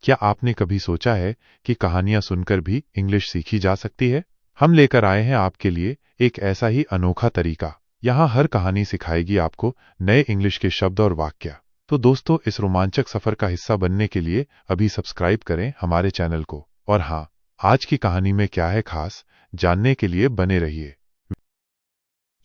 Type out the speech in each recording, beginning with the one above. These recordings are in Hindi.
क्या आपने कभी सोचा है कि कहानियां सुनकर भी इंग्लिश सीखी जा सकती है? हम लेकर आए हैं आपके लिए एक ऐसा ही अनोखा तरीका। यहाँ हर कहानी सिखाएगी आपको नए इंग्लिश के शब्द और वाक्य। तो दोस्तों, इस रोमांचक सफर का हिस्सा बनने के लिए अभी सब्सक्राइब करें हमारे चैनल को। और हाँ, आज की कहानी में क्या है खास, जानने के लिए बने रहिए।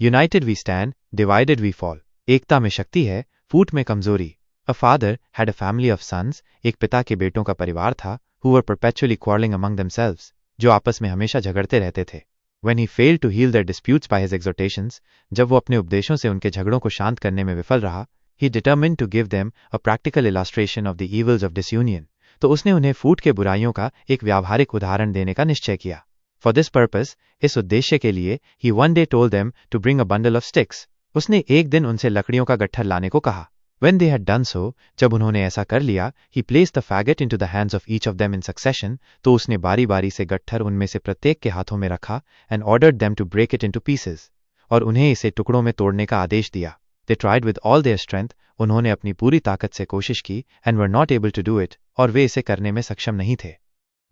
United we stand, divided we fall. एकता में शक्ति है, फूट में कमजोरी। A father had a family of sons. एक पिता के बेटों का परिवार था, who were perpetually quarrelling among themselves, जो आपस में हमेशा झगड़ते रहते थे। When he failed to heal their disputes by his exhortations, जब वो अपने उपदेशों से उनके झगड़ों को शांत करने में विफल रहा, he determined to give them a practical illustration of the evils of disunion, तो उसने उन्हें फूट के बुराइयों का एक व्यावहारिक उदाहरण देने का निश्चय किया। For this purpose, इस उद्देश्य के लिए, he one day told them to bring a bundle of sticks, उसने एक दिन उनसे लकड़ियों का गट्ठर लाने को कहा। When they had done so, जब उन्होंने ऐसा कर लिया, he placed the faggot into the hands of each of them in succession, तो उसने बारी बारी से गट्ठर उनमें से प्रत्येक के हाथों में रखा, and ordered them to break it into pieces, और उन्हें इसे टुकड़ों में तोड़ने का आदेश दिया। They tried with all their strength, उन्होंने अपनी पूरी ताकत से कोशिश की, and were not able to do it, और वे इसे करने में सक्षम नहीं थे।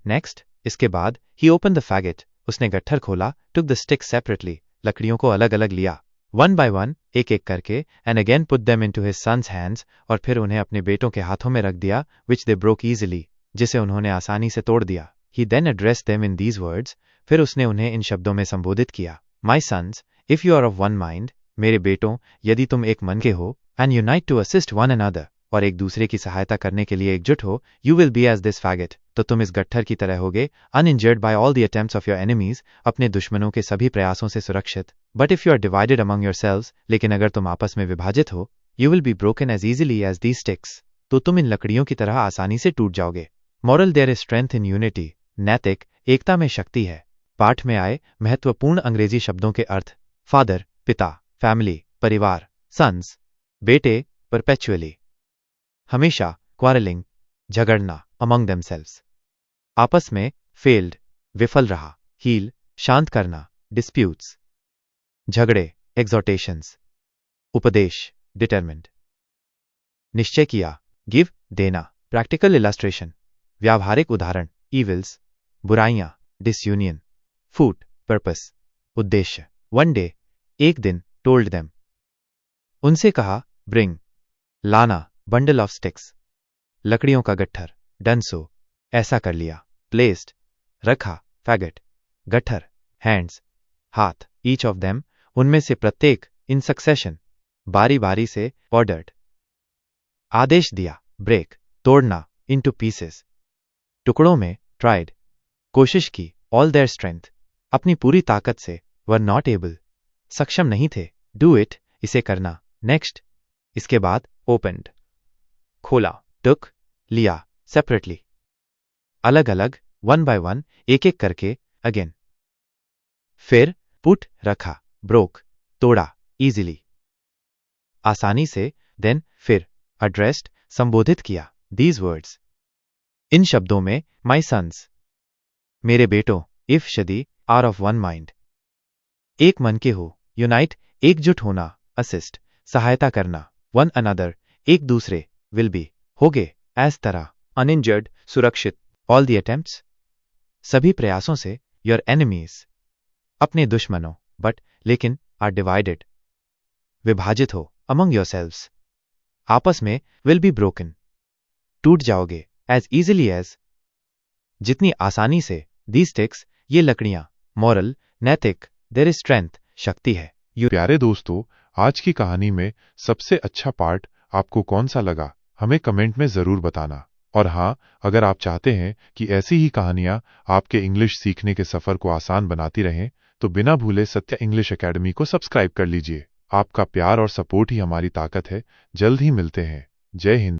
Next, इसके बाद, he opened the faggot, उसने गट्ठर खोला, took the sticks separately, लकड़ियों को अलग अलग लिया, वन बाय वन, एक एक करके, and again put them into his sons hands, और फिर उन्हें अपने बेटों के हाथों में रख दिया, विच दे ब्रोक ईजिली, जिसे उन्होंने आसानी से तोड़ दिया। He then addressed them in these words, फिर उसने उन्हें इन शब्दों में संबोधित किया। My sons, if you are of one mind, मेरे बेटों, यदि तुम एक मन के हो, and unite to assist one another, और एक दूसरे की सहायता करने के लिए एकजुट हो, you will be as this faggot, तो तुम इस गट्ठर की तरह होगे, uninjured by all the attempts of your enemies, अपने दुश्मनों के सभी प्रयासों से सुरक्षित। But if you are divided among yourselves, लेकिन अगर तुम आपस में विभाजित हो, you will be broken as easily as these sticks, तो तुम इन लकड़ियों की तरह आसानी से टूट जाओगे। Moral, there is strength in unity. नैतिक, एकता में शक्ति है। पाठ में आए महत्वपूर्ण अंग्रेजी शब्दों के अर्थ: फादर, पिता; फैमिली, परिवार; सन्स, बेटे; परपेचुअली, हमेशा; क्वारलिंग, झगड़ना; अमंग देमसेल्व्स, आपस में; फेल्ड, विफल रहा; हील, शांत करना; डिस्प्यूट्स, झगड़े; एग्जॉर्टेशंस, उपदेश; डिटरमिन्ड, निश्चय किया; गिव, देना; प्रैक्टिकल इलस्ट्रेशन, व्यावहारिक उदाहरण; ईविल्स, बुराइयां; डिसयूनियन, फूट, पर्पस, उद्देश्य; वन डे, एक दिन; टोल्ड देम, उनसे कहा; ब्रिंग, लाना; बंडल ऑफ स्टिक्स, लकड़ियों का गट्ठर; डन सो, ऐसा कर लिया; प्लेस्ड, रखा; फैगट, गट्ठर; हैंड्स, हाथ; ईच ऑफ देम, उनमें से प्रत्येक; इन सक्सेशन, बारी बारी से; ऑर्डर्ड, आदेश दिया; ब्रेक, तोड़ना; इनटू पीसेस, टुकड़ों में; ट्राइड, कोशिश की; ऑल देयर स्ट्रेंथ, अपनी पूरी ताकत से; वर नॉट एबल, सक्षम नहीं थे; डू इट, इसे करना; नेक्स्ट, इसके बाद; ओपनड, खोला; टुक, लिया; सेपरेटली, अलग अलग; वन बाय वन, एक एक करके; अगेन, फिर; पुट, रखा; ब्रोक, तोड़ा; इजीली, आसानी से; देन, फिर; एड्रेस्ड, संबोधित किया; दीज वर्ड्स, इन शब्दों में; माई सन्स, मेरे बेटों; इफ यदि, आर ऑफ वन माइंड, एक मन के हो; यूनाइट, एकजुट होना; असिस्ट, सहायता करना; वन अनदर, एक दूसरे; विल बी, होगे; एज तरह, अनइंजर्ड, सुरक्षित; ऑल द अटेम्प्ट्स, सभी प्रयासों से; योर एनिमीज, अपने दुश्मनों; बट, लेकिन; आर डिवाइडेड, विभाजित हो; अमंग योरसेल्व्स, आपस में; विल बी ब्रोकन, टूट जाओगे; एज इजिली एज, जितनी आसानी से; दीज स्टिक्स, ये लकड़ियां; मॉरल, नैतिक; देयर इज स्ट्रेंथ, शक्ति है। प्यारे दोस्तों, आज की कहानी में सबसे अच्छा पार्ट आपको कौन सा लगा, हमें कमेंट में जरूर बताना। और हाँ, अगर आप चाहते हैं कि ऐसी ही कहानियां आपके इंग्लिश सीखने के सफर को आसान बनाती रहें, तो बिना भूले सत्य इंग्लिश एकेडमी को सब्सक्राइब कर लीजिए। आपका प्यार और सपोर्ट ही हमारी ताकत है। जल्द ही मिलते हैं। जय हिंद।